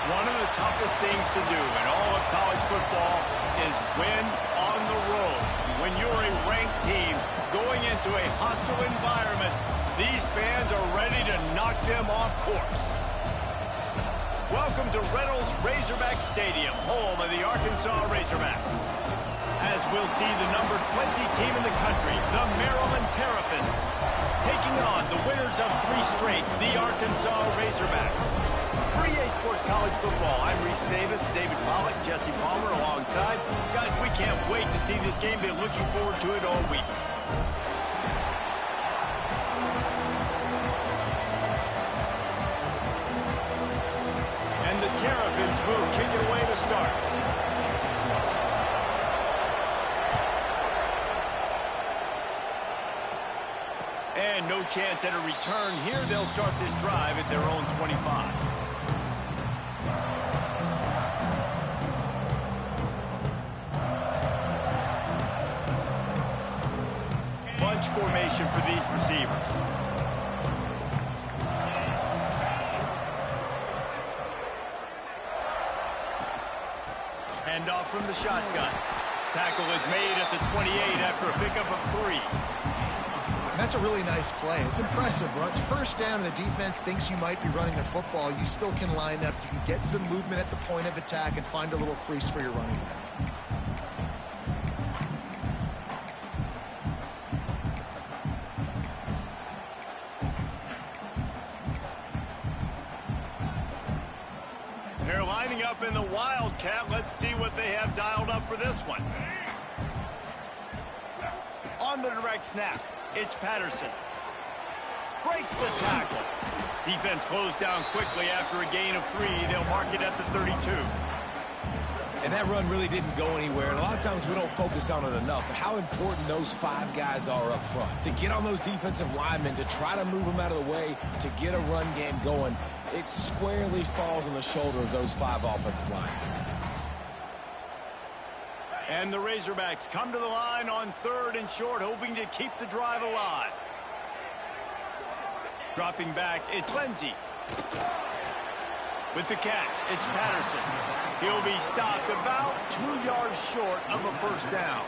One of the toughest things to do in all of college football is win on the road. When you're a ranked team going into a hostile environment, these fans are ready to knock them off course. Welcome to Reynolds Razorback Stadium, home of the Arkansas Razorbacks. As we'll see the number 20 team in the country, the Maryland Terrapins, taking on the winners of 3 straight, the Arkansas Razorbacks. For EA Sports College Football, I'm Reese Davis, David Pollack, Jesse Palmer alongside. Guys, we can't wait to see this game. Been looking forward to it all week. And the Terrapins will kick it away to start. And no chance at a return here. They'll start this drive at their own 25. Bunch formation for these receivers. Hand off from the shotgun. Tackle is made at the 28 after a pickup of 3. That's a really nice play. It's impressive, bro. It's first down, and the defense thinks you might be running the football. You still can line up. You can get some movement at the point of attack and find a little crease for your running back. They're lining up in the Wildcat. Let's see what they have dialed up for this one. On the direct snap, it's Patterson. Breaks the tackle. Defense closed down quickly after a gain of 3. They'll mark it at the 32. And that run really didn't go anywhere. And a lot of times we don't focus on it enough. But how important those 5 guys are up front. To get on those defensive linemen, to try to move them out of the way, to get a run game going, it squarely falls on the shoulder of those 5 offensive linemen. And the Razorbacks come to the line on 3rd and short, hoping to keep the drive alive. Dropping back, it's Lindsey. With the catch, it's Patterson. He'll be stopped about 2 yards short of a first down.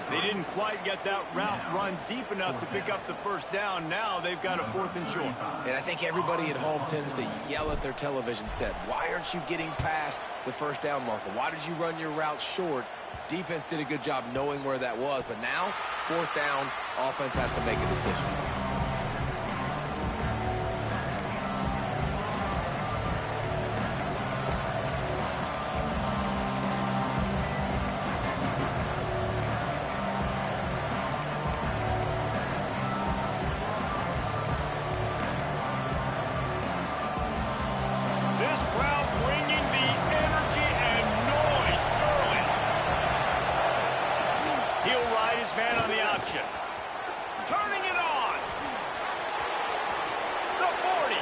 They didn't quite get that route run deep enough to pick up the first down. Now they've got a 4th and short. And I think everybody at home tends to yell at their television set. Why aren't you getting past the first down marker? Why did you run your route short? Defense did a good job knowing where that was. But now, 4th down, offense has to make a decision. Turning it on. The 40.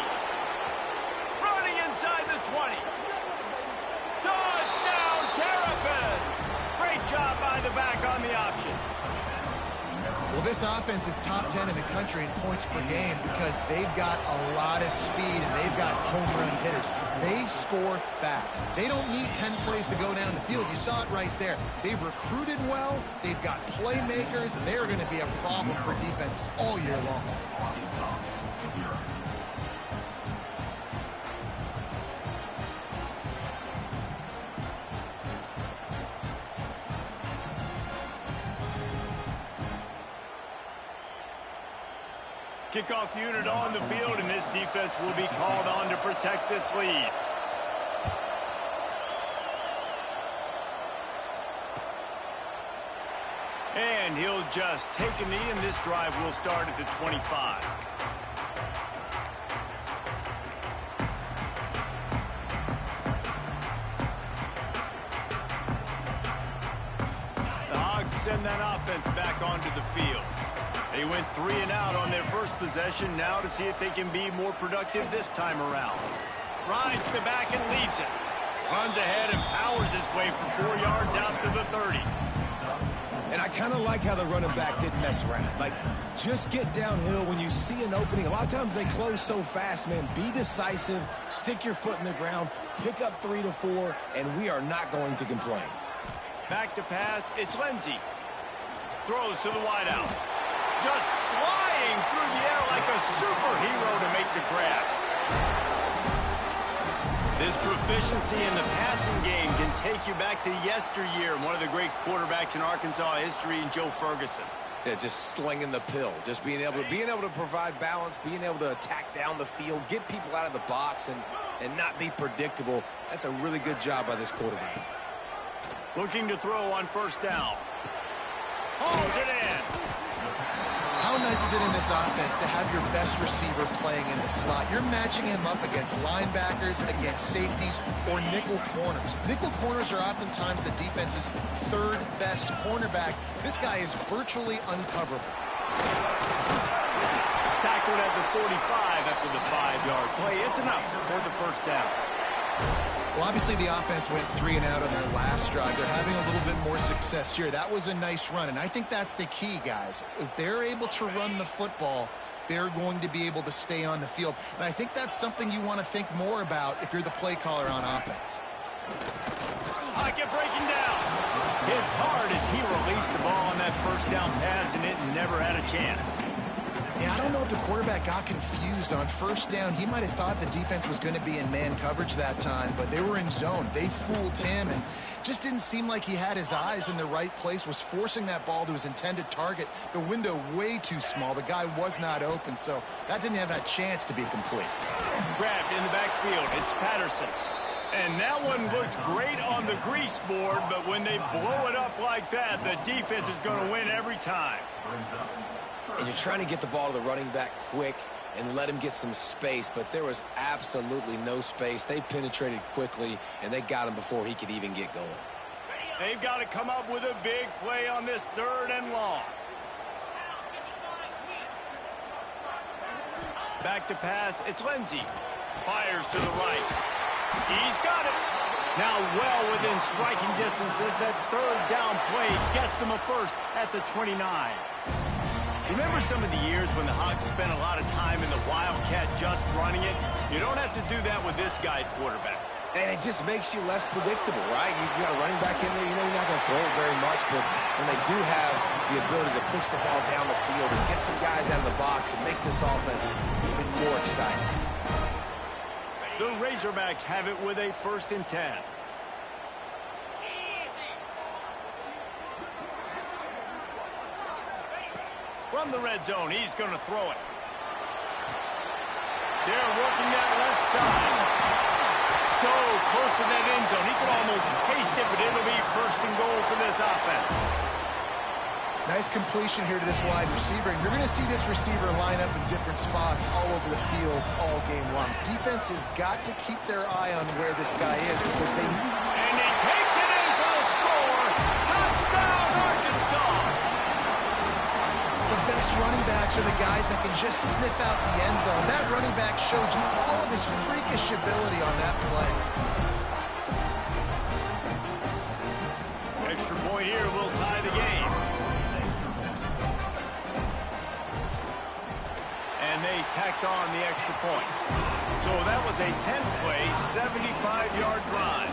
Running inside the 20. Touchdown, Terrapins. Great job by the back on the option. Well, this offense is top 10 in the country in points per game because they've got a lot of speed and they've got home run hitters. They score fast. They don't need 10 plays to go down the field. You saw it right there. They've recruited well. They've got playmakers. They're going to be a problem for defenses all year long. Kickoff unit on the field, and this defense will be called on to protect this lead. And he'll just take a knee, and this drive will start at the 25. The Hogs send that offense back onto the field. They went 3 and out on their first possession, now to see if they can be more productive this time around. Rides the back and leaves it. Runs ahead and powers his way for 4 yards out to the 30. And I kind of like how the running back didn't mess around. Like, just get downhill when you see an opening. A lot of times they close so fast, man. Be decisive, stick your foot in the ground, pick up 3 to 4, and we are not going to complain. Back to pass, it's Lindsey. Throws to the wideout. Just flying through the air like a superhero to make the grab. This proficiency in the passing game can take you back to yesteryear, one of the great quarterbacks in Arkansas history, Joe Ferguson. Yeah, just slinging the pill, just being able to provide balance, being able to attack down the field, get people out of the box, and not be predictable. That's a really good job by this quarterback. Looking to throw on first down. Hauls it in. How nice is it in this offense to have your best receiver playing in the slot? You're matching him up against linebackers, against safeties, or nickel corners. Nickel corners are oftentimes the defense's third best cornerback. This guy is virtually uncoverable. Tackled at the 45 after the 5-yard play. It's enough for the first down. Well, obviously the offense went 3 and out on their last drive. They're having a little bit more success here. That was a nice run, and I think that's the key, guys. If they're able to run the football, they're going to be able to stay on the field. And I think that's something you want to think more about if you're the play caller on offense. Pocket breaking down. Hit hard as he released the ball on that first down pass, and it never had a chance. Yeah, I don't know if the quarterback got confused on first down. He might have thought the defense was going to be in man coverage that time, but they were in zone. They fooled him, and just didn't seem like he had his eyes in the right place, was forcing that ball to his intended target. The window way too small. The guy was not open, so that didn't have that chance to be complete. Grabbed in the backfield. It's Patterson. And that one looked great on the grease board, but when they blow it up like that, the defense is going to win every time. And you're trying to get the ball to the running back quick and let him get some space, but there was absolutely no space. They penetrated quickly, and they got him before he could even get going. They've got to come up with a big play on this 3rd and long. Back to pass, it's Lindsey. Fires to the right. He's got it. Now well within striking distance as that 3rd down play gets him a first at the 29. Remember some of the years when the Hawks spent a lot of time in the Wildcat just running it? You don't have to do that with this guy quarterback. And it just makes you less predictable, right? You got a running back in there, you know you're not going to throw it very much, but when they do have the ability to push the ball down the field and get some guys out of the box, it makes this offense even more exciting. The Razorbacks have it with a 1st and 10. From the red zone, he's going to throw it. They're working that left side. So close to that end zone. He could almost taste it, but it'll be 1st and goal for this offense. Nice completion here to this wide receiver, and you're going to see this receiver line up in different spots all over the field all game long. Defense has got to keep their eye on where this guy is because they... And he takes it in for the score. Touchdown, Arkansas. The best running backs are the guys that can just sniff out the end zone. That running back showed you all of his freakish ability on that play. Extra point here will tie the game. And they tacked on the extra point. So that was a 10-play, 75-yard drive.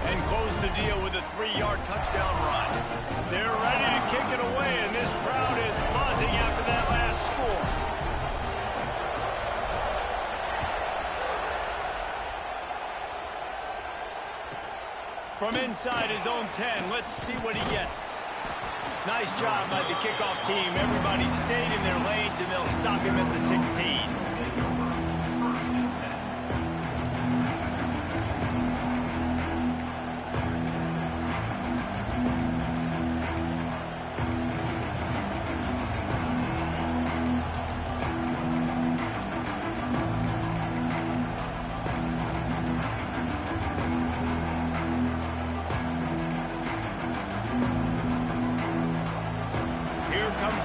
And close the deal with a 3-yard touchdown run. They're ready to kick it away, and this crowd is buzzing after that last score. From inside his own 10, let's see what he gets. Nice job by the kickoff team. Everybody stayed in their lanes, and they'll stop him at the 16.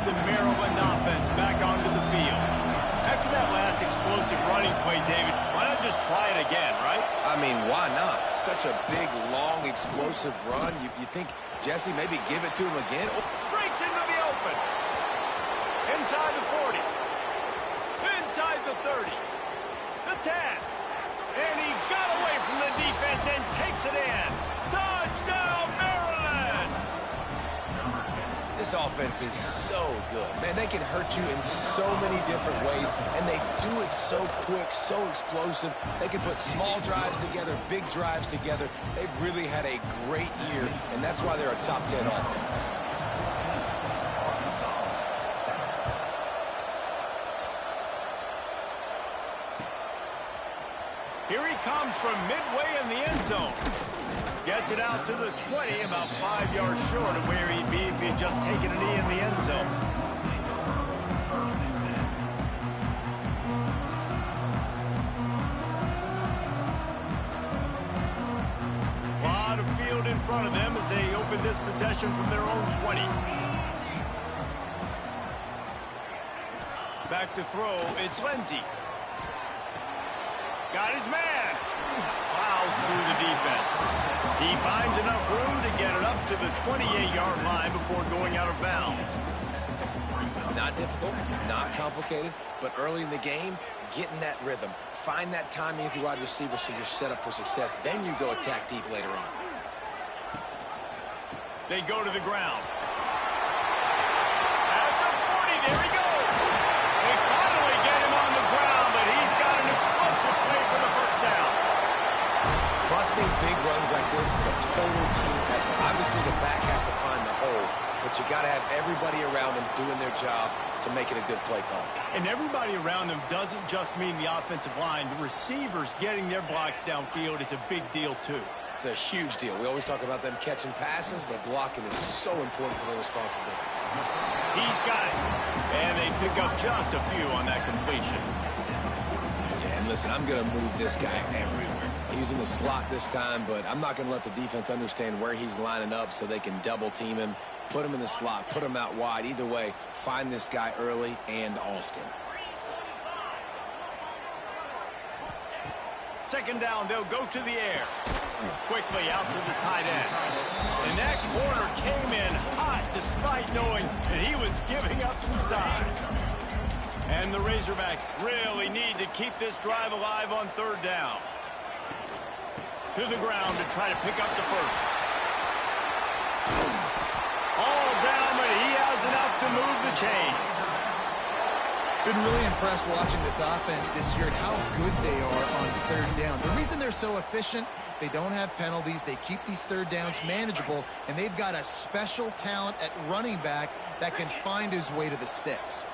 The Maryland offense back onto the field. After that last explosive running play, David, why not just try it again, right? I mean, why not? Such a big, long, explosive run. You think, Jesse, maybe give it to him again? Oh. inside the 40, inside the 30, the 10, and he got away from the defense and takes it in. Touchdown, Maryland! This offense is so good. Man, they can hurt you in so many different ways, and they do it so quick, so explosive. They can put small drives together, big drives together. They've really had a great year, and that's why they're a top 10 offense. Here he comes from midway in the end zone. Gets it out to the 20, about 5 yards short of where he'd be if he had just taken a knee in the end zone. A lot of field in front of them as they open this possession from their own 20. Back to throw, it's Lindsey. Got his man. Plows through the defense. He finds enough room to get it up to the 28-yard line before going out of bounds. Not difficult, not complicated, but early in the game, get in that rhythm. Find that timing with your wide receiver so you're set up for success. Then you go attack deep later on. They go to the ground. At the 40, there he goes. They finally get him on the ground, but he's got an explosive play for the first down. Busting big runs like this is a total team effort. Obviously, the back has to find the hole, but you got to have everybody around them doing their job to make it a good play call. And everybody around them doesn't just mean the offensive line. The receivers getting their blocks downfield is a big deal, too. It's a huge deal. We always talk about them catching passes, but blocking is so important for their responsibilities. He's got it. And they pick up just a few on that completion. Yeah, and listen, I'm going to move this guy everywhere. He's in the slot this time, but I'm not going to let the defense understand where he's lining up so they can double team him, put him in the slot, put him out wide. Either way, find this guy early and often. Second down, they'll go to the air. Quickly out to the tight end. And that corner came in hot despite knowing that he was giving up some size. And the Razorbacks really need to keep this drive alive on third down. To the ground to try to pick up the first. All down, but he has enough to move the chains. Been really impressed watching this offense this year and how good they are on third down. The reason they're so efficient, they don't have penalties, they keep these third downs manageable, and they've got a special talent at running back that can find his way to the sticks.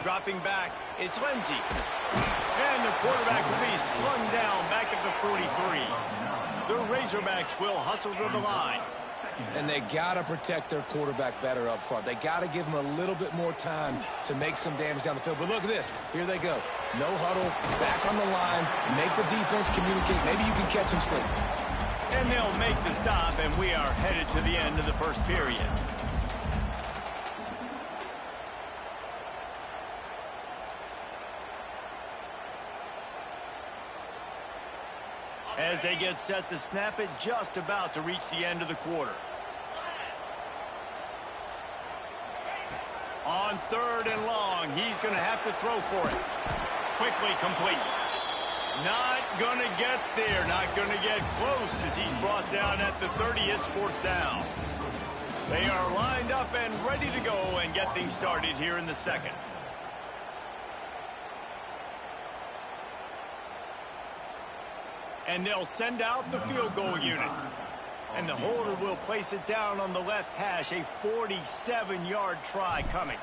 Dropping back, it's Lindsey. And the quarterback will be slung down back at the 43. The Razorbacks will hustle to the line. And they got to protect their quarterback better up front. They got to give him a little bit more time to make some damage down the field. But look at this. Here they go. No huddle, back on the line, make the defense communicate. Maybe you can catch them sleeping. And they'll make the stop, and we are headed to the end of the first period. As they get set to snap it, just about to reach the end of the quarter. On third and long, he's going to have to throw for it. Quickly complete. Not going to get there, not going to get close as he's brought down at the 30. It's fourth down. They are lined up and ready to go and get things started here in the second. And they'll send out the field goal unit. And the holder will place it down on the left hash. A 47-yard try coming.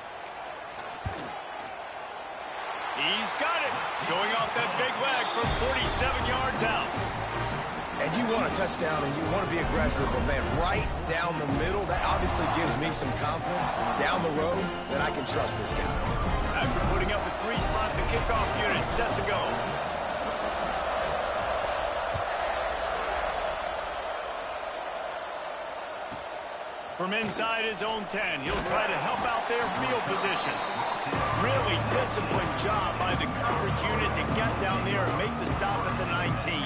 He's got it. Showing off that big leg from 47 yards out. And you want a touchdown and you want to be aggressive, but man, right down the middle, that obviously gives me some confidence down the road that I can trust this guy. After putting up a three-spot, the kickoff unit set to go. From inside his own 10, he'll try to help out their field position. Really disciplined job by the coverage unit to get down there and make the stop at the 19.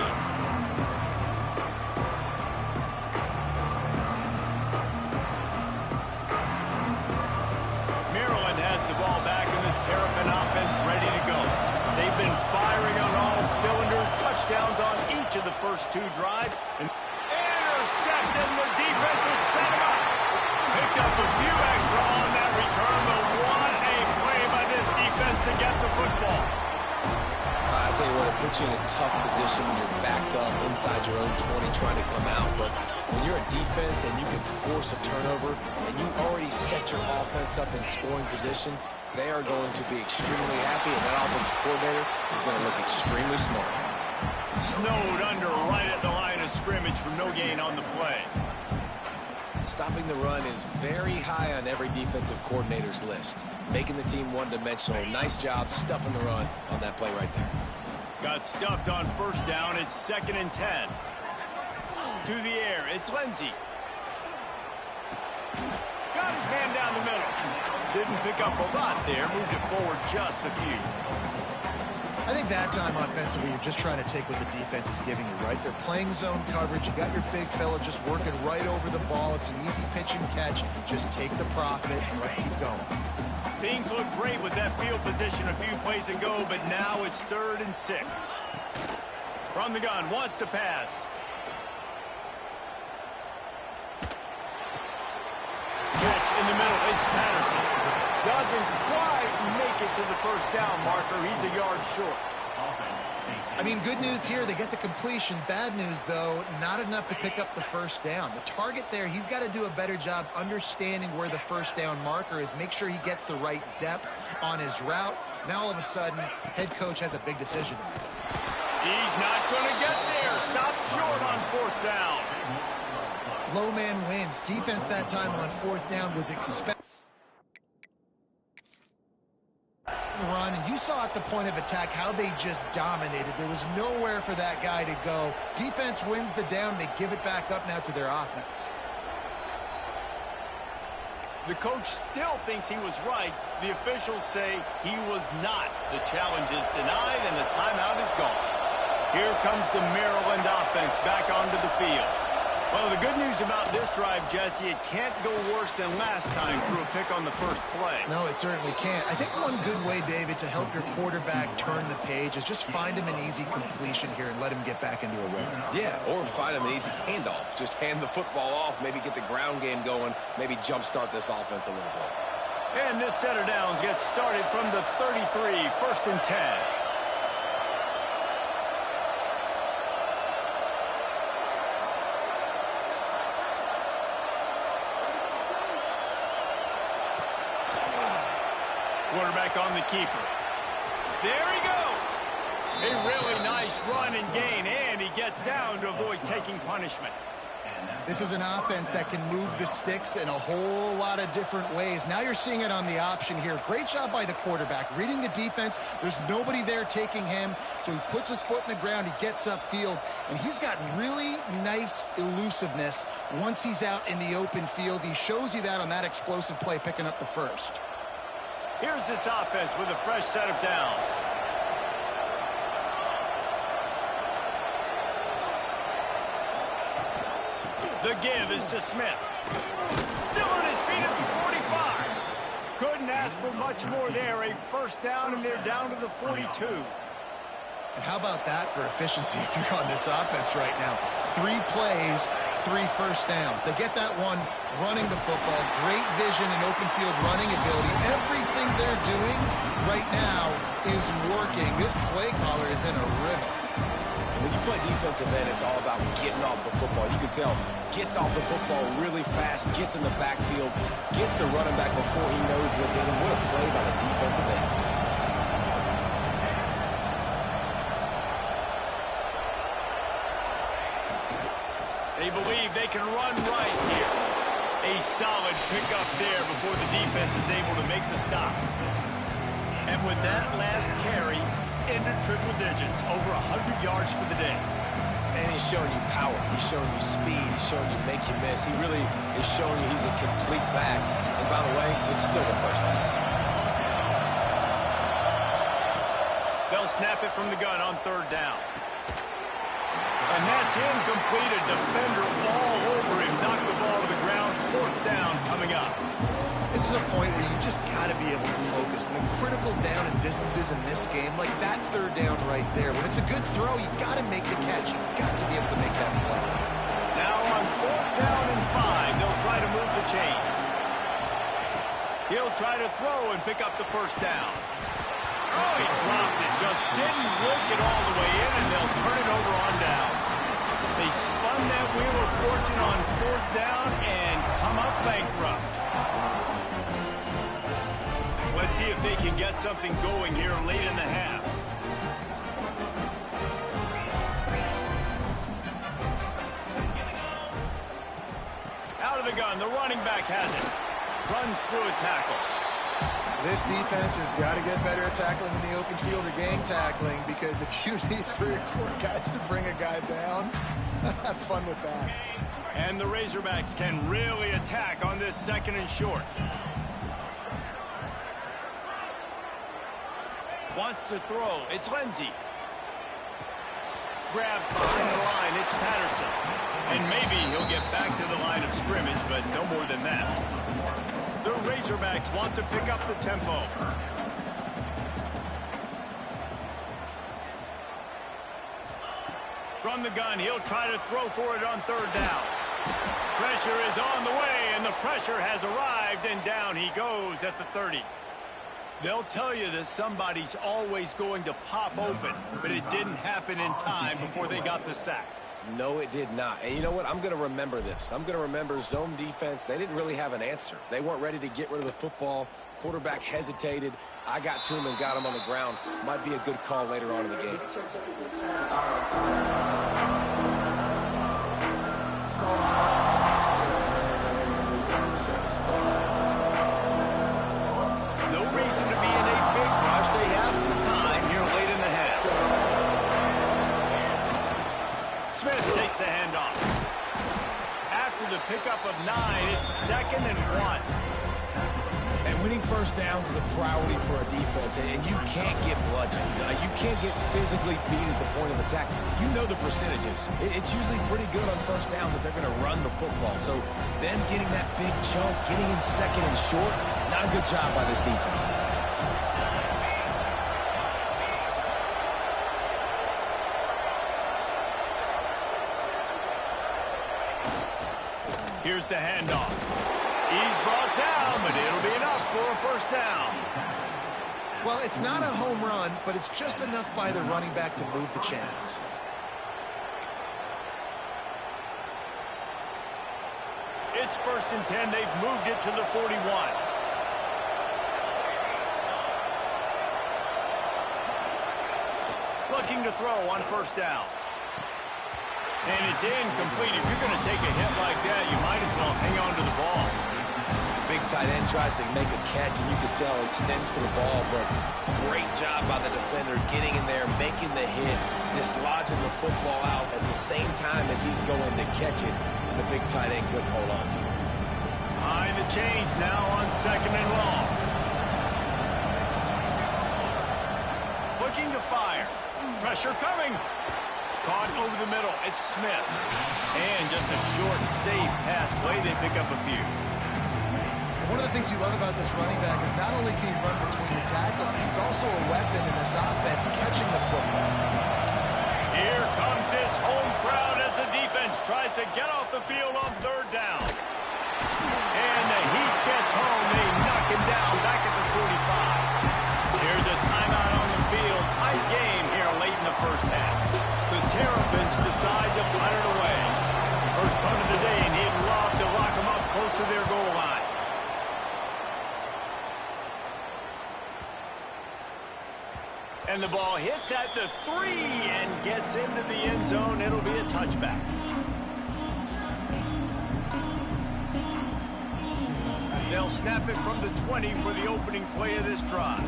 first 2 drives. And intercepted, and the defense has set him up. Picked up a few extra on that return, but what a play by this defense to get the football. I tell you what, it puts you in a tough position when you're backed up inside your own 20 trying to come out. But when you're a defense and you can force a turnover and you already set your offense up in scoring position, they are going to be extremely happy, and that offensive coordinator is going to look extremely smart. Snowed under right at the line of scrimmage for no gain on the play. Stopping the run is very high on every defensive coordinator's list. Making the team one-dimensional. Nice job stuffing the run on that play right there. Got stuffed on first down. It's 2nd and 10. To the air. It's Lindsey. Got his man down the middle. Didn't pick up a lot there. Moved it forward just a few. I think that time offensively, you're just trying to take what the defense is giving you, right? They're playing zone coverage. You got your big fella just working right over the ball. It's an easy pitch and catch. Just take the profit and let's keep going. Things look great with that field position a few plays ago, but now it's 3rd and 6. From the gun, wants to pass. Pitch in the middle, it's Patterson. Doesn't quite make it to the first down marker. He's a yard short. I mean, good news here, they get the completion. Bad news, though, not enough to pick up the first down. The target there, he's got to do a better job understanding where the first down marker is, make sure he gets the right depth on his route. Now, all of a sudden, head coach has a big decision. He's not going to get there. Stopped short on 4th down. Low man wins. Defense that time on 4th down was expected. Run, and you saw at the point of attack how they just dominated. There was nowhere for that guy to go. Defense wins the down. They give it back up now to their offense. The coach still thinks he was right. The officials say he was not. The challenge is denied, and the timeout is gone. Here comes the Maryland offense back onto the field. Well, the good news about this drive, Jesse, it can't go worse than last time through a pick on the first play. No, it certainly can't. I think one good way, David, to help your quarterback turn the page is just find him an easy completion here and let him get back into a rhythm. Yeah, or find him an easy handoff. Just hand the football off, maybe get the ground game going, maybe jumpstart this offense a little bit. And this set of downs gets started from the 33, 1st and 10. Quarterback on the keeper. There he goes. A really nice run and gain, and he gets down to avoid taking punishment. This is an offense that can move the sticks in a whole lot of different ways. Now you're seeing it on the option here. Great job by the quarterback. Reading the defense, there's nobody there taking him, so he puts his foot in the ground, he gets upfield, and he's got really nice elusiveness once he's out in the open field. He shows you that on that explosive play, picking up the first. Here's this offense with a fresh set of downs. The give is to Smith. Still on his feet at the 45. Couldn't ask for much more there. A first down, and they're down to the 42. And how about that for efficiency if you're on this offense right now? 3 plays, 3 first downs. They get that one running the football. Great vision and open field running ability. Everything they're doing right now is working. This play caller is in a rhythm. When you play defensive end, it's all about getting off the football. You can tell, gets off the football really fast, gets in the backfield, gets the running back before he knows what hit him. What a play by the defensive end. They believe they can run right here. A solid pickup there before the defense is able to make the stop. And with that last carry, into triple digits, over 100 yards for the day. And he's showing you power. He's showing you speed. He's showing you make you miss. He really is showing you he's a complete back. And by the way, it's still the first half. They'll snap it from the gun on 3rd down. And that's incomplete. A defender all over him. Knocked the ball to the ground. 4th down coming up. This is a point where you just got to be able to focus this. And the critical down and distances in this game, like that third down right there, when it's a good throw, you got to make the catch. You got to be able to make that play. Now on 4th down and 5, they'll try to move the chains. He'll try to throw and pick up the first down. Oh, he dropped it. Just didn't work it all the way in, and they'll turn it over on downs. They spun that wheel of fortune on 4th down and come up bankrupt. Let's see if they can get something going here late in the half. Out of the gun, the running back has it. Runs through a tackle. This defense has got to get better at tackling in the open field or gang tackling, because if you need 3 or 4 guys to bring a guy down, have fun with that. And the Razorbacks can really attack on this 2nd and short. Wants to throw. It's Lindsey. Grabbed behind the line. It's Patterson. And maybe he'll get back to the line of scrimmage, but no more than that. The Razorbacks want to pick up the tempo. From the gun, he'll try to throw for it on 3rd down. Pressure is on the way, and the pressure has arrived, and down he goes at the 30. They'll tell you that somebody's always going to pop open, but it didn't happen in time before they got the sack. No, it did not. And you know what? I'm going to remember this. I'm going to remember zone defense. They didn't really have an answer. They weren't ready to get rid of the football. Quarterback hesitated. I got to him and got him on the ground. Might be a good call later on in the game. No reason to be in a big rush. They have some time here late in the half. Smith takes the handoff. After the pickup of 9, it's 2nd and 1. And winning first downs is a priority for a defense, and you can't get bludgeoned. You can't get physically beat at the point of attack. You know the percentages. It's usually pretty good on first down that they're going to run the football. So them getting that big chunk, getting in 2nd and short, not a good job by this defense. Here's the handoff. He's brought down, but it'll be enough for a first down. Well, it's not a home run, but it's just enough by the running back to move the chains. It's 1st and 10. They've moved it to the 41. Looking to throw on 1st down. And it's incomplete. If you're going to take a hit like that, you might as well hang on to the ball. Big tight end tries to make a catch, and you can tell extends for the ball, but great job by the defender getting in there, making the hit, dislodging the football out at the same time as he's going to catch it. And the big tight end couldn't hold on to it. Behind the chains now on 2nd and long. Looking to fire. Pressure coming. Caught over the middle. It's Smith. And just a short, safe pass play. They pick up a few. One of the things you love about this running back is not only can he run between the tackles, but he's also a weapon in this offense catching the football. Here comes his home crowd as the defense tries to get off the field on 3rd down. And the Heat gets home. They knock him down back at the 45. Here's a timeout on the field. Tight game here late in the first half. The Terrapins decide to punt it away. First punt of the day, and he'd love to lock them up close to their goal line. And the ball hits at the 3 and gets into the end zone. It'll be a touchback. They'll snap it from the 20 for the opening play of this drive.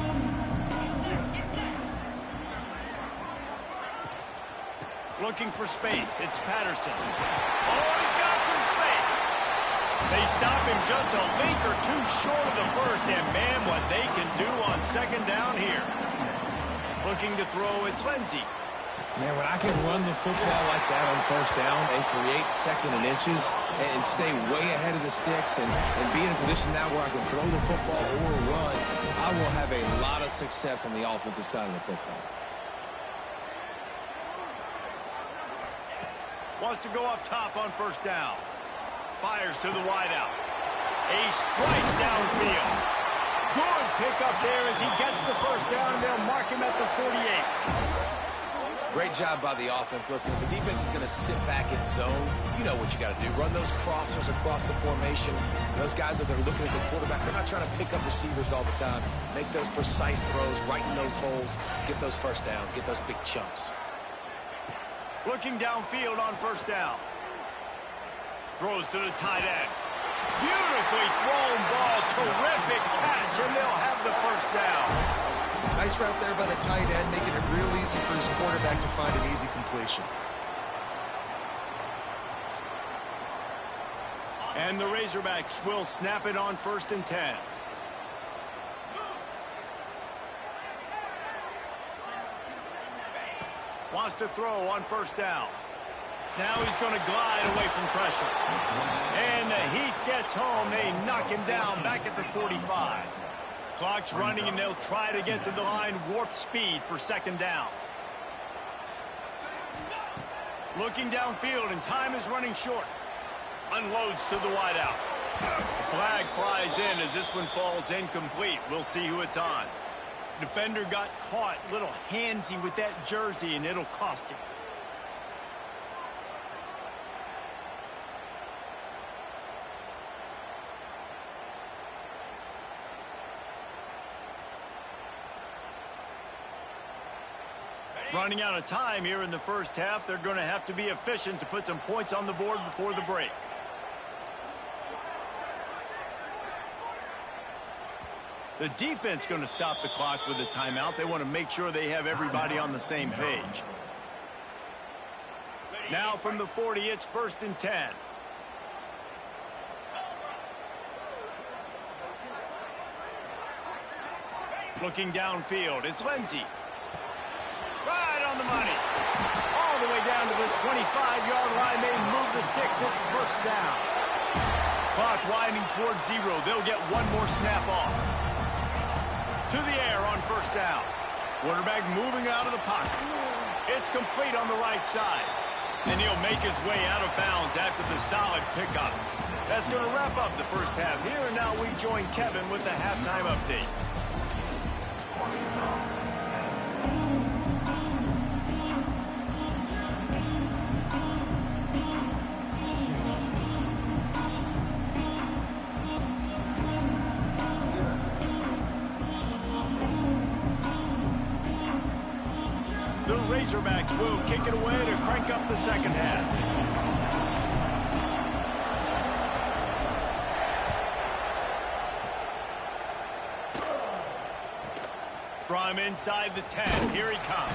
Looking for space. It's Patterson. Oh, he's got some space. They stop him just a link or two short of the first, and man, what they can do on 2nd down here. Looking to throw, it's Lindsey. Man, when I can run the football like that on first down and create second and inches and stay way ahead of the sticks and be in a position now where I can throw the football or run, I will have a lot of success on the offensive side of the football. Wants to go up top on first down. Fires to the wideout. A strike downfield. Good pickup there as he gets the first down, and they'll mark him at the 48. Great job by the offense. Listen, if the defense is going to sit back in zone, you know what you got to do. Run those crossers across the formation. Those guys that are looking at the quarterback, they're not trying to pick up receivers all the time. Make those precise throws, right in those holes, get those first downs, get those big chunks. Looking downfield on first down. Throws to the tight end. Beautifully thrown ball. Terrific catch, and they'll have the first down. Nice route there by the tight end, making it real easy for his quarterback to find an easy completion. And the Razorbacks will snap it on 1st and 10. Wants to throw on first down. Now he's going to glide away from pressure. And the Heat gets home. They knock him down back at the 45. Clock's running, and they'll try to get to the line warp speed for 2nd down. Looking downfield, and time is running short. Unloads to the wideout. Flag flies in as this one falls incomplete. We'll see who it's on. Defender got caught a little handsy with that jersey, and it'll cost him. Running out of time here in the first half. They're going to have to be efficient to put some points on the board before the break. The defense going to stop the clock with a timeout. They want to make sure they have everybody on the same page. Now from the 40, it's 1st and 10. Looking downfield, it's Lindsey. Right on the money. All the way down to the 25-yard line. They move the sticks. It's 1st down. Clock winding towards 0. They'll get one more snap off. To the air on 1st down. Quarterback moving out of the pocket. It's complete on the right side. And he'll make his way out of bounds after the solid pickup. That's going to wrap up the first half here. And now we join Kevin with the halftime update. The Razorbacks will kick it away to crank up the second half. From inside the 10, here he comes.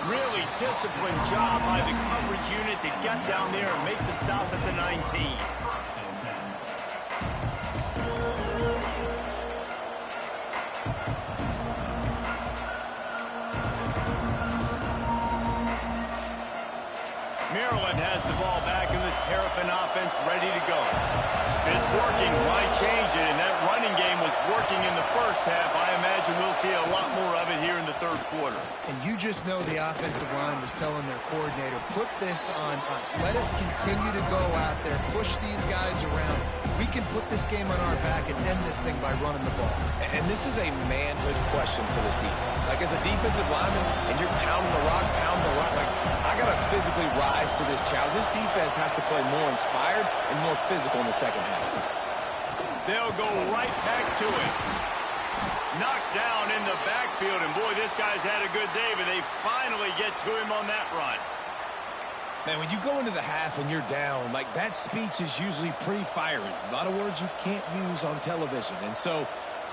Really disciplined job by the coverage unit to get down there and make the stop at the 19. Maryland has the ball back in the Terrapin offense ready to go. It's working. Why change it? And that running game was working in the first half. I imagine we'll see a lot more of it here in the third quarter. And you just know the offensive line was telling their coordinator, put this on us. Let us continue to go out there, push these guys around. We can put this game on our back and end this thing by running the ball. And this is a manhood question for this defense. Like, as a defensive lineman, and you're pounding the rock, like, I got to physically rise to this challenge. This defense has to play more inspired and more physical in the second half. They'll go right back to it. Knocked down in the backfield, and boy, this guy's had a good day, but they finally get to him on that run. Man, when you go into the half and you're down, like, that speech is usually pretty fiery. A lot of words you can't use on television. And so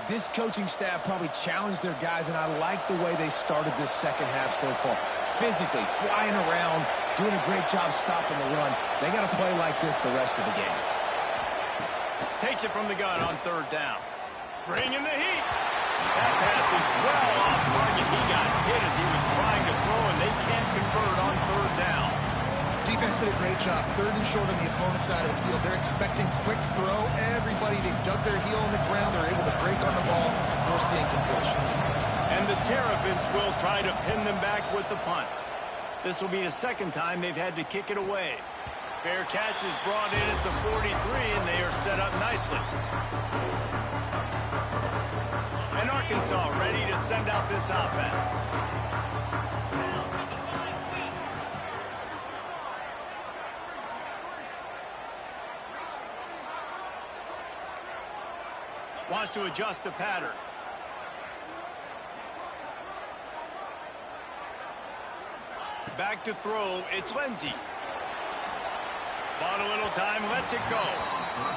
this coaching staff probably challenged their guys, and I like the way they started this second half so far. Physically, flying around, doing a great job stopping the run. They got to play like this the rest of the game. Takes it from the gun on 3rd down. Bringing the heat. That pass is well off target. He got hit as he was trying to throw, and they can't convert on third down. Defense did a great job. Third and short on the opponent's side of the field. They're expecting quick throw. Everybody, they dug their heel on the ground. They're able to break on the ball, force the incompletion. And the Terrapins will try to pin them back with the punt. This will be the second time they've had to kick it away. Fair catch is brought in at the 43, and they are set up nicely. And Arkansas ready to send out this offense. Wants to adjust the pattern. Back to throw, it's Lindsey. Bought a little time, lets it go.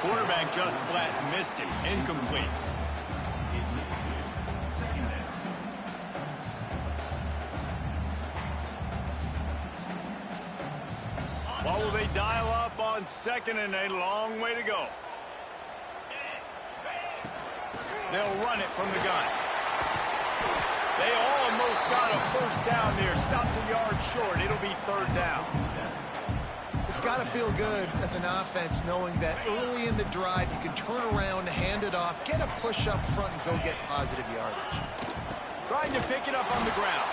Quarterback just flat missed it, incomplete. What will they dial up on second and a long way to go? They'll run it from the gun. They almost got a first down there. Stopped a yard short. It'll be third down. It's got to feel good as an offense knowing that early in the drive you can turn around, hand it off, get a push up front, and go get positive yardage. Trying to pick it up on the ground.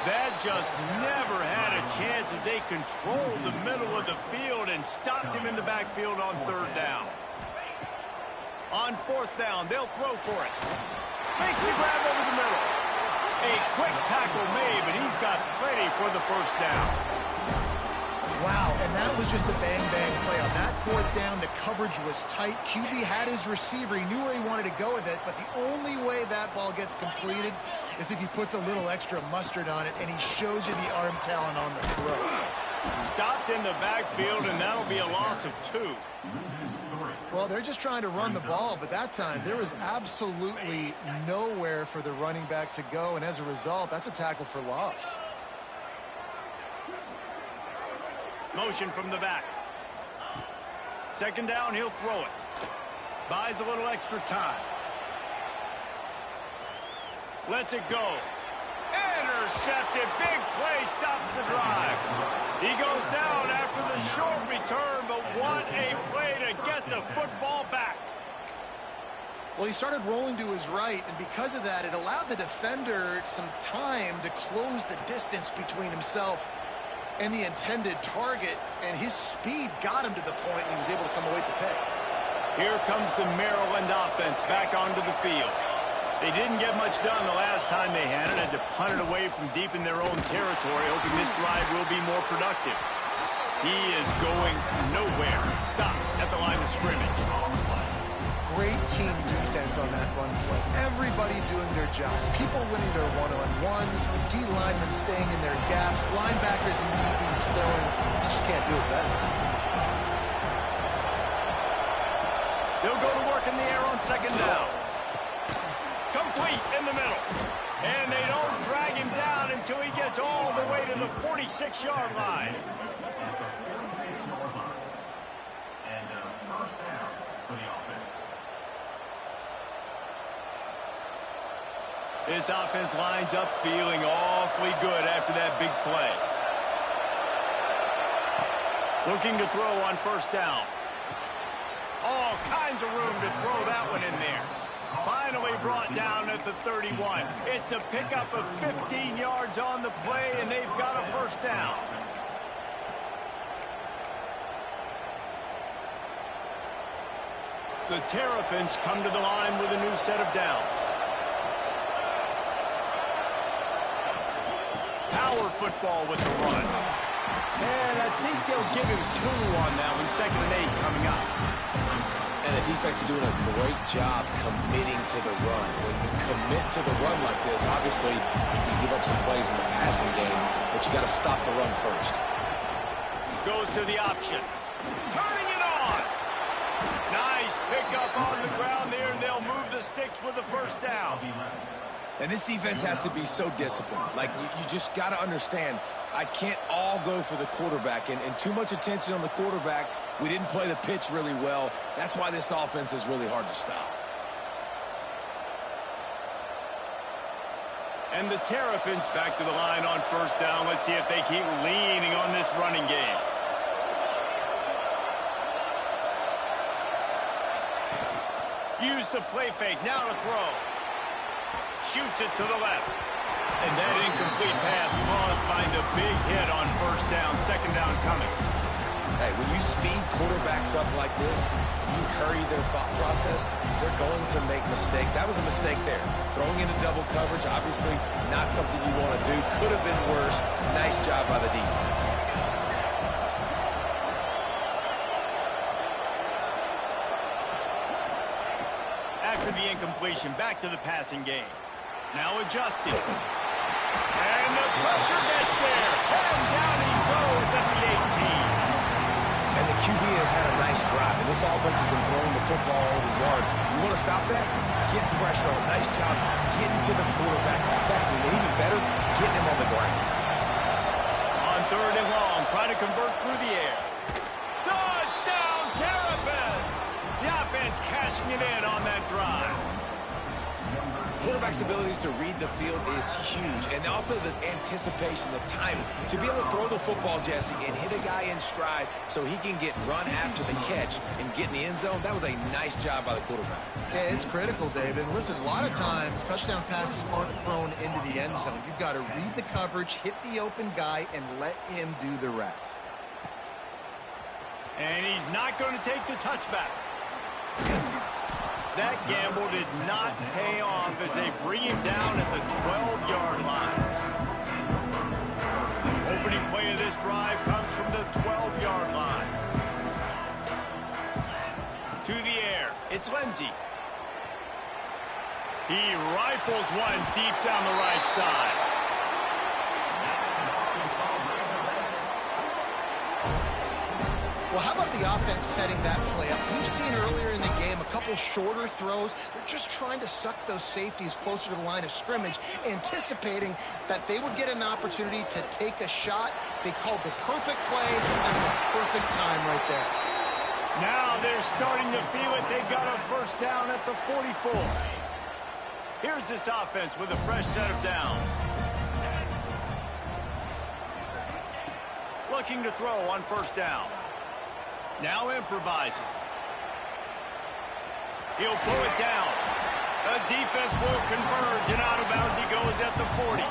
That just never had a chance as they controlled the middle of the field and stopped him in the backfield on third down. On fourth down, they'll throw for it. Makes the grab over the middle. A quick tackle made, but he's got plenty for the first down. Wow, and that was just a bang-bang play. On that fourth down, the coverage was tight. QB had his receiver. He knew where he wanted to go with it, but the only way that ball gets completed is if he puts a little extra mustard on it, and he shows you the arm talent on the throw. Stopped in the backfield, and that'll be a loss of 2. Well, they're just trying to run the ball, but that time there was absolutely nowhere for the running back to go, and as a result, that's a tackle for loss. Motion from the back. Second down, he'll throw it. Buys a little extra time. Lets it go. Intercepted. Big play stops the drive. He goes down after the short return, but what a play to get the football back. Well, he started rolling to his right, and because of that, it allowed the defender some time to close the distance between himself and the intended target, and his speed got him to the point, and he was able to come away with the pick. Here comes the Maryland offense back onto the field. They didn't get much done the last time they had it. Had to punt it away from deep in their own territory, hoping this drive will be more productive. He is going nowhere. Stop at the line of scrimmage. Great team defense on that run play. Everybody doing their job. People winning their one-on-ones, D linemen staying in their gaps, linebackers and DBs filling. You just can't do it better. They'll go to work in the air on second down. Complete in the middle. And they don't drag him down until he gets all the way to the 46-yard line. This offense lines up feeling awfully good after that big play. Looking to throw on first down. All kinds of room to throw that one in there. Finally brought down at the 31. It's a pickup of 15 yards on the play, and they've got a first down. The Terrapins come to the line with a new set of downs. Power football with the run. And I think they'll give him 2 on that one. Second and 8 coming up. And the defense is doing a great job committing to the run. When you commit to the run like this, obviously you can give up some plays in the passing game, but you got to stop the run first. Goes to the option. Turning it on. Nice pickup on the ground there, and they'll move the sticks with the first down. And this defense has to be so disciplined. Like, you just got to understand, I can't all go for the quarterback. And too much attention on the quarterback. We didn't play the pitch really well. That's why this offense is really hard to stop. And the Terrapins back to the line on first down. Let's see if they keep leaning on this running game. Use the play fake. Now to throw. Shoots it to the left. And that incomplete pass caused by the big hit on first down. Second down coming. Hey, when you speed quarterbacks up like this, you hurry their thought process, they're going to make mistakes. That was a mistake there. Throwing into double coverage, obviously not something you want to do. Could have been worse. Nice job by the defense. After the incompletion, back to the passing game. Now adjusting. And the pressure gets there. And down he goes at the 18. And the QB has had a nice drive, and this offense has been throwing the football over the yard. You want to stop that? Get pressure on. Nice job getting to the quarterback effectively. Even better, getting him on the ground. On third and long, trying to convert through the air. Touchdown, Terrapins! The offense cashing it in on that drive. Quarterback's abilities to read the field is huge, and also the anticipation, the timing. To be able to throw the football, Jesse, and hit a guy in stride so he can get run after the catch and get in the end zone, that was a nice job by the quarterback. Yeah, it's critical, David. Listen, a lot of times, touchdown passes aren't thrown into the end zone. You've got to read the coverage, hit the open guy, and let him do the rest. And he's not going to take the touchback. That gamble did not pay off as they bring him down at the 12-yard line. Opening play of this drive comes from the 12-yard line. To the air, it's Lindsey. He rifles one deep down the right side. Well, how about the offense setting that play up? We've seen earlier in the game a couple shorter throws. They're just trying to suck those safeties closer to the line of scrimmage, anticipating that they would get an opportunity to take a shot. They called the perfect play at the perfect time right there. Now they're starting to feel it. They've got a first down at the 44. Here's this offense with a fresh set of downs. Looking to throw on first down. Now improvising. He'll pull it down. The defense will converge, and out of bounds he goes at the 40.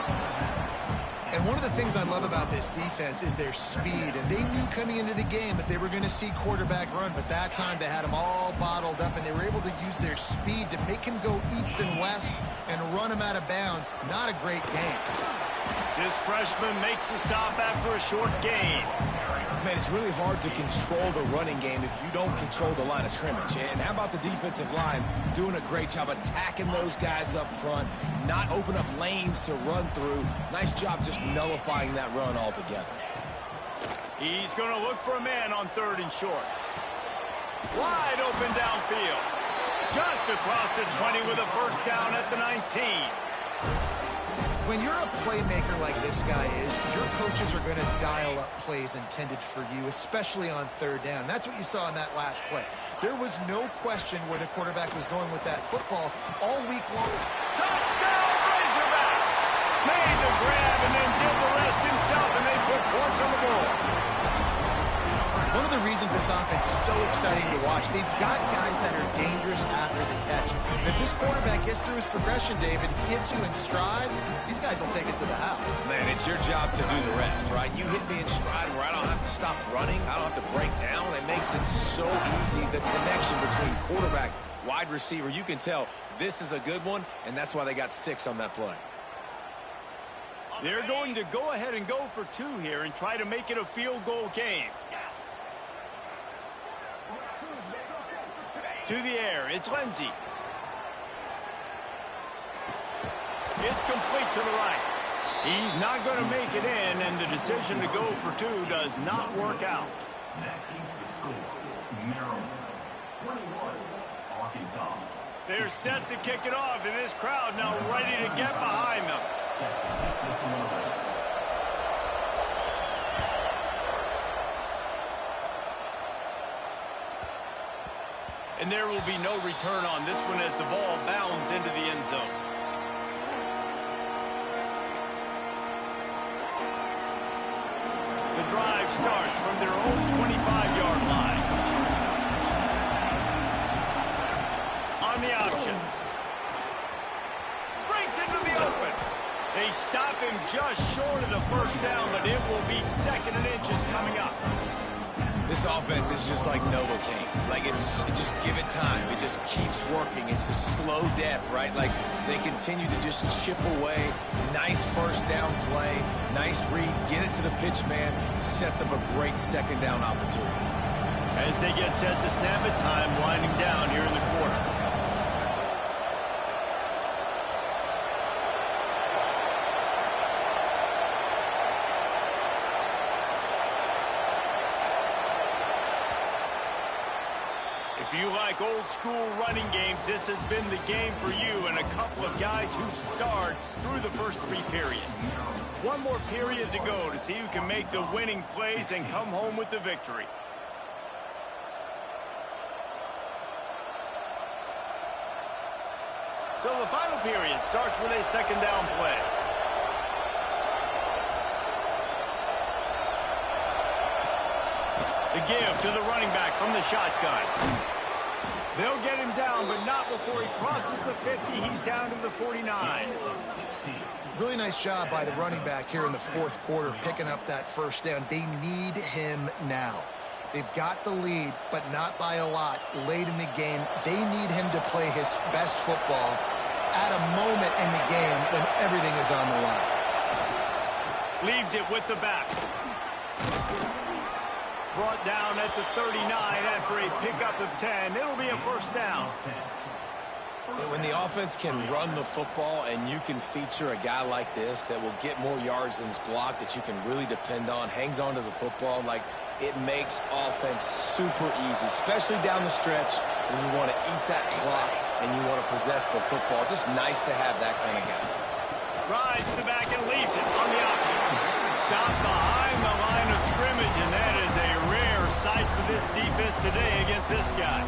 And one of the things I love about this defense is their speed. And they knew coming into the game that they were going to see quarterback run, but that time they had him all bottled up, and they were able to use their speed to make him go east and west and run him out of bounds. Not a great game. This freshman makes the stop after a short gain. Man, it's really hard to control the running game if you don't control the line of scrimmage. And how about the defensive line doing a great job attacking those guys up front, not open up lanes to run through. Nice job just nullifying that run altogether. He's going to look for a man on third and short. Wide open downfield. Just across the 20 with a first down at the 19. When you're a playmaker like this guy is, your coaches are going to dial up plays intended for you, especially on third down. That's what you saw in that last play. There was no question where the quarterback was going with that football all week long. Touchdown, Razorbacks! Made the grab and then did the rest himself, and they put points on the board. One of the reasons this offense is so exciting to watch, they've got guys that are dangerous after the catch. And if this quarterback gets through his progression, David, he hits you in stride, these guys will take it to the house. Man, it's your job to do the rest, right? You hit me in stride where I don't have to stop running. I don't have to break down. It makes it so easy. The connection between quarterback, wide receiver, you can tell this is a good one, and that's why they got 6 on that play. They're going to go ahead and go for 2 here and try to make it a field goal game. To the air, it's Lindsey. It's complete to the right. He's not going to make it in, and the decision to go for 2 does not work out. They're set to kick it off, and this crowd now ready to get behind them. And there will be no return on this one as the ball bounds into the end zone. drive starts from their own 25-yard line. On the option. Breaks into the open. They stop him just short of the first down, but it will be 2nd and inches coming up. This offense is just like Novocaine. Like, just give it time. It just keeps working. It's a slow death, right? Like, they continue to just chip away. Nice first down play. Nice read. Get it to the pitch man. Sets up a great 2nd down opportunity. As they get set to snap it, time winding down here in the quarter. If you like old-school running games, this has been the game for you and a couple of guys who starred through the first 3 periods. One more period to go to see who can make the winning plays and come home with the victory. So the final period starts with a 2nd down play. The give to the running back from the shotgun. They'll get him down, but not before he crosses the 50. He's down to the 49. Really nice job by the running back here in the 4th quarter, picking up that first down. They need him now. They've got the lead, but not by a lot late in the game. They need him to play his best football at a moment in the game when everything is on the line. Leaves it with the back. Brought down at the 39 after a pickup of 10. It'll be a first down. When the offense can run the football and you can feature a guy like this that will get more yards than his block, that you can really depend on, hangs on to the football, like, it makes offense super easy, especially down the stretch when you want to eat that clock and you want to possess the football. Just nice to have that kind of guy. Rides the back and leaves it on the option. Stop behind the line of scrimmage, and that is a rare sight for this defense today against this guy.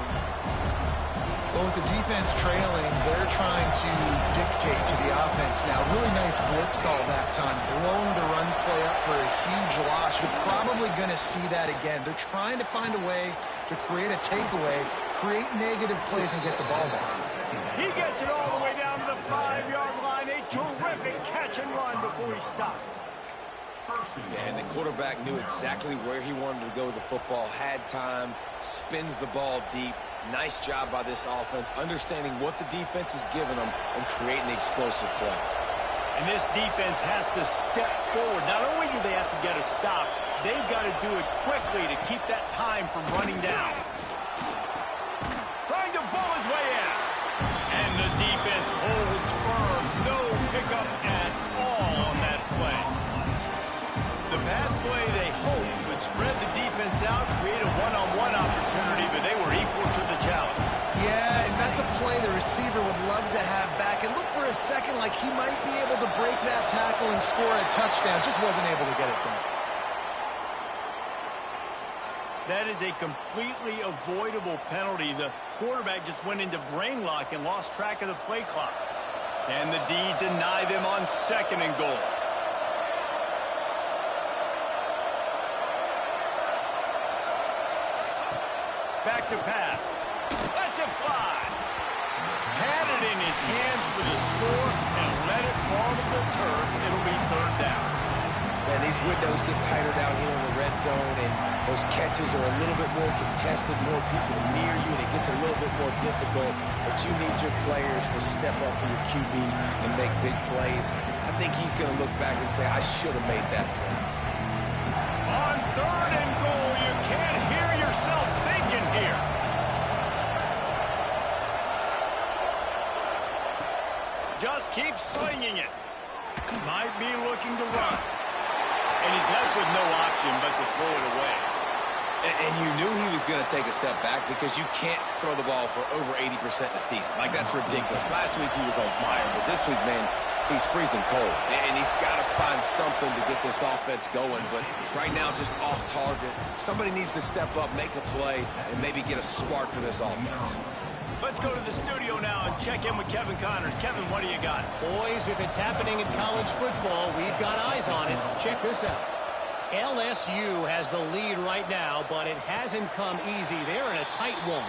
Well, with the defense trailing, they're trying to dictate to the offense now. Really nice blitz call that time. Blowing the run play up for a huge loss. You're probably going to see that again. They're trying to find a way to create a takeaway, create negative plays, and get the ball back. He gets it all the way down to the 5-yard line. A terrific catch and run before he stopped. Yeah, and the quarterback knew exactly where he wanted to go with the football, had time, spins the ball deep. Nice job by this offense, understanding what the defense is giving them and creating the explosive play. And this defense has to step forward. Not only do they have to get a stop, they've got to do it quickly to keep that time from running down. Trying to bull his way in. And the defense holds firm. No pickup at all on that play. The pass play they hoped would spread the defense out, create a one-on-one opportunity, but they were equal to the challenge. Yeah, and that's a play the receiver would love to have back. And look for a second like he might be able to break that tackle and score a touchdown. Just wasn't able to get it done. That is a completely avoidable penalty. The quarterback just went into brain lock and lost track of the play clock. And the D deny them on 2nd and goal. Back to pass. Lets it fly. Had it in his hands for the score and let it fall to the turf. It'll be 3rd down. Man, these windows get tighter down here in the red zone, and those catches are a little bit more contested, more people near you, and it gets a little bit more difficult. But you need your players to step up for your QB and make big plays. I think he's going to look back and say, I should have made that play. On 3rd and goal, you can't hear yourself thinking here. Just keep slinging it. Might be looking to run. And he's left with no option but to throw it away. And you knew he was going to take a step back because you can't throw the ball for over 80% a season. Like, that's ridiculous. Last week he was on fire, but this week, man, he's freezing cold. And he's got to find something to get this offense going. But right now, just off target. Somebody needs to step up, make a play, and maybe get a spark for this offense. Let's go to the studio now and check in with Kevin Connors. Kevin, what do you got? Boys, if it's happening in college football, we've got eyes on it. Check this out. LSU has the lead right now, but it hasn't come easy. They're in a tight one.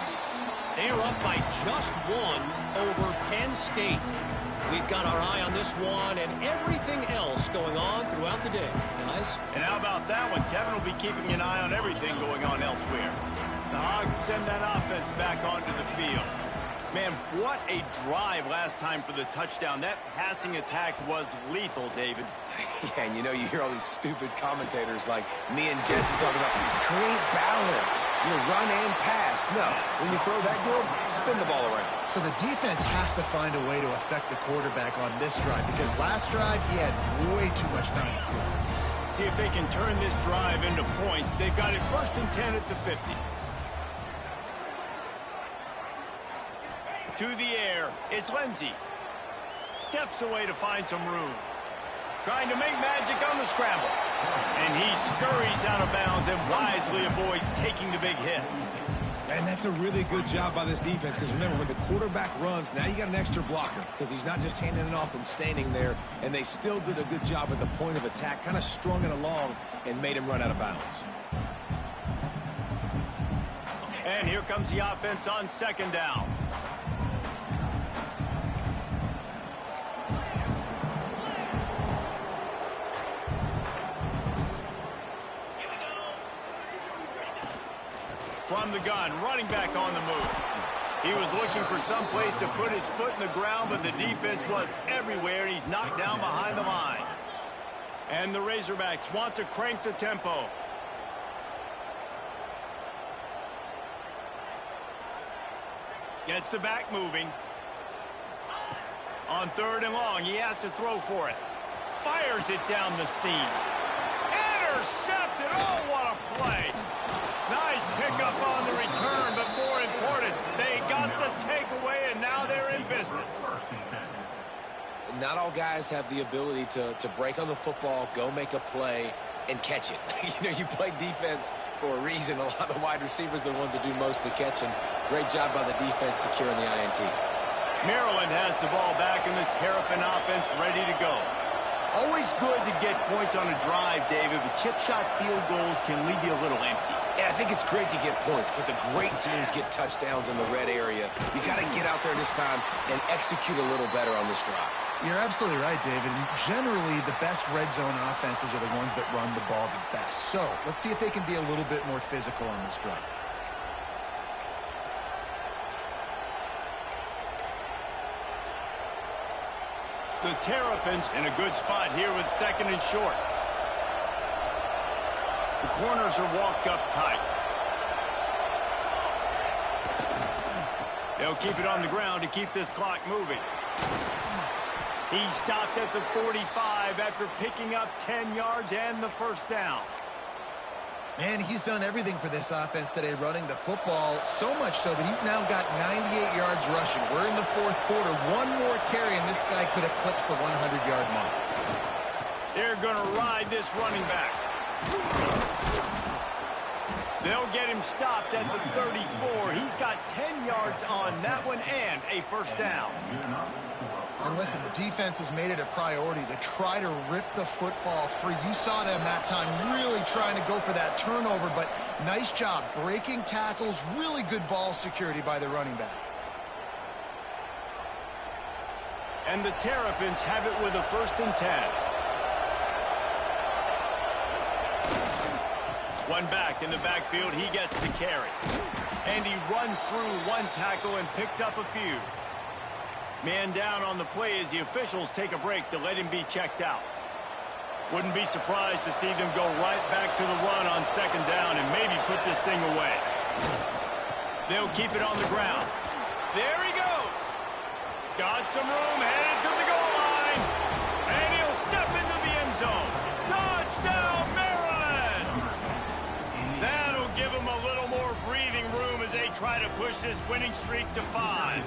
They're up by just one over Penn State. We've got our eye on this one and everything else going on throughout the day, guys. And how about that one? Kevin will be keeping an eye on everything going on elsewhere. The Hogs send that offense back onto the field. Man, what a drive last time for the touchdown. That passing attack was lethal, David. Yeah, and you know, you hear all these stupid commentators like me and Jesse talking about create balance, run and pass. No, when you throw that good, spin the ball around. So the defense has to find a way to affect the quarterback on this drive because last drive he had way too much time to throw. See if they can turn this drive into points. They've got it 1st and 10 at the 50. To the air, it's Lindsey. Steps away to find some room. Trying to make magic on the scramble. And he scurries out of bounds and wisely avoids taking the big hit. And that's a really good job by this defense because remember, when the quarterback runs, now you got an extra blocker because he's not just handing it off and standing there. And they still did a good job at the point of attack, kind of strung it along and made him run out of bounds. And here comes the offense on 2nd down. From the gun, running back on the move. He was looking for some place to put his foot in the ground, but the defense was everywhere, and he's knocked down behind the line. And the Razorbacks want to crank the tempo. Gets the back moving. On 3rd and long, he has to throw for it. Fires it down the seam. Intercepted! Oh, what a play! Nice pickup on the return, but more important, they got the takeaway, and now they're in business. Not all guys have the ability to break on the football, go make a play, and catch it. You play defense for a reason. A lot of the wide receivers are the ones that do most of the catching. Great job by the defense securing the INT. Maryland has the ball back, and the Terrapin offense ready to go. Always good to get points on a drive, David, but chip shot field goals can leave you a little empty. Yeah, I think it's great to get points, but the great teams get touchdowns in the red area. You got to get out there this time and execute a little better on this drive. You're absolutely right, David. And generally, the best red zone offenses are the ones that run the ball the best. So let's see if they can be a little bit more physical on this drive. The Terrapins in a good spot here with 2nd and short. The corners are walked up tight. They'll keep it on the ground to keep this clock moving. He stopped at the 45 after picking up 10 yards and the 1st down. Man, he's done everything for this offense today, running the football, so much so that he's now got 98 yards rushing. We're in the 4th quarter. One more carry, and this guy could eclipse the 100-yard mark. They're going to ride this running back. They'll get him stopped at the 34. He's got 10 yards on that one and a 1st down. And listen, defense has made it a priority to try to rip the football free. You saw them that time really trying to go for that turnover, but nice job breaking tackles. Really good ball security by the running back. And the Terrapins have it with a 1st and 10. One back in the backfield, he gets the carry. And he runs through one tackle and picks up a few. Man down on the play as the officials take a break to let him be checked out. Wouldn't be surprised to see them go right back to the run on 2nd down and maybe put this thing away. They'll keep it on the ground. There he goes. Got some room, headed to the goal line. And he'll step into the end zone. Touchdown, Maryland! That'll give him a little more breathing room as they try to push this winning streak to 5.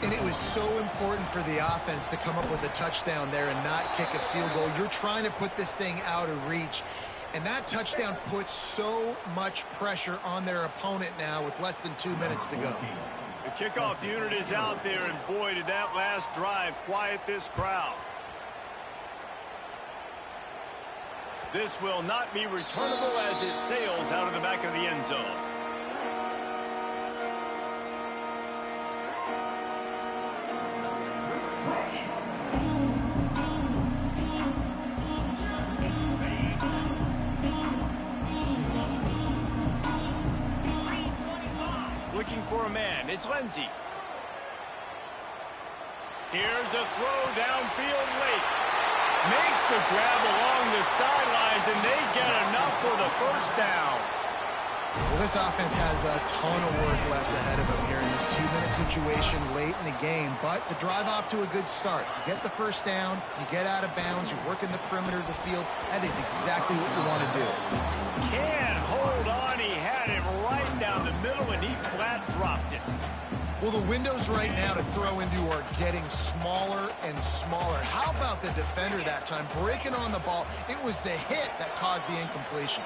And it was so important for the offense to come up with a touchdown there and not kick a field goal. You're trying to put this thing out of reach. And that touchdown puts so much pressure on their opponent now with less than 2 minutes to go. The kickoff unit is out there, and boy, did that last drive quiet this crowd. This will not be returnable as it sails out of the back of the end zone. Looking for a man. It's Lindsey. Here's a throw downfield late. Makes the grab along the sidelines, and they get enough for the first down. Well, this offense has a ton of work left ahead of them here in this 2-minute situation late in the game, but the drive off to a good start. You get the first down, you get out of bounds, you work in the perimeter of the field. That is exactly what you want to do. Can't hold on. He had it right down the middle, and he flat dropped it. Well, the windows right now to throw into are getting smaller and smaller. How about the defender that time breaking on the ball? It was the hit that caused the incompletion.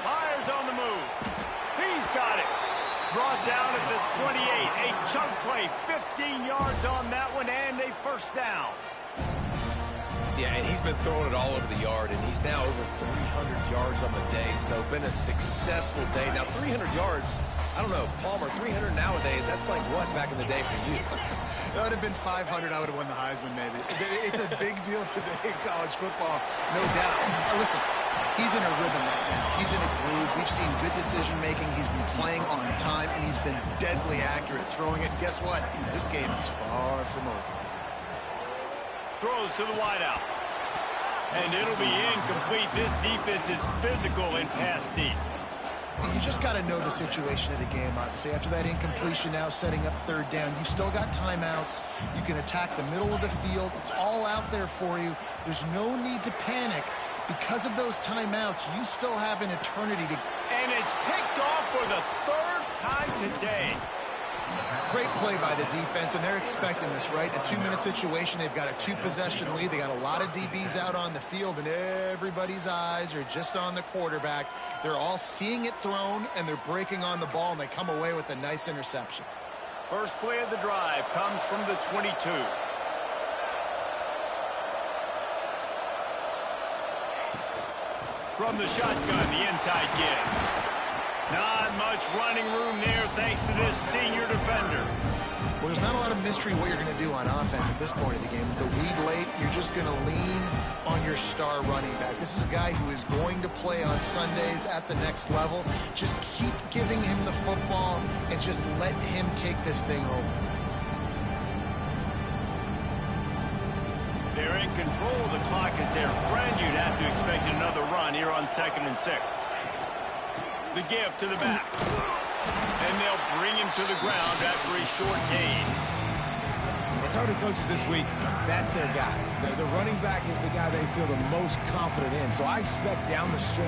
Myers on the move. He's got it. Brought down at the 28. A chunk play, 15 yards on that one, and a first down. Yeah, and he's been throwing it all over the yard, and he's now over 300 yards on the day, so been a successful day. Now, 300 yards, I don't know, Palmer, 300 nowadays, that's like what back in the day for you? That would have been 500. I would have won the Heisman, maybe. It's a big deal today in college football, no doubt. Now, listen, he's in a rhythm right now. He's in a groove. We've seen good decision-making. He's been playing on time, and he's been deadly accurate throwing it. And guess what? This game is far from over. Throws to the wideout. And it'll be incomplete. This defense is physical and pass deep. You just got to know the situation of the game, obviously. After that incompletion, now setting up third down. You've still got timeouts. You can attack the middle of the field. It's all out there for you. There's no need to panic. Because of those timeouts, you still have an eternity to... And it's picked off for the third time today. Great play by the defense, and they're expecting this, right? A 2-minute situation. They've got a 2-possession lead. They got a lot of DBs out on the field, and everybody's eyes are just on the quarterback. They're all seeing it thrown, and they're breaking on the ball, and they come away with a nice interception. First play of the drive comes from the 22. From the shotgun, the inside give. Not much running room there thanks to this senior defender. Well, there's not a lot of mystery what you're going to do on offense at this point of the game. With the lead late, you're just going to lean on your star running back. This is a guy who is going to play on Sundays at the next level. Just keep giving him the football and just let him take this thing over. They're in control. The clock is their friend. You'd have to expect another run here on 2nd and 6. The give to the back. And they'll bring him to the ground after a short gain. It's hard to coaches this week. That's their guy. The running back is the guy they feel the most confident in. So I expect down the stretch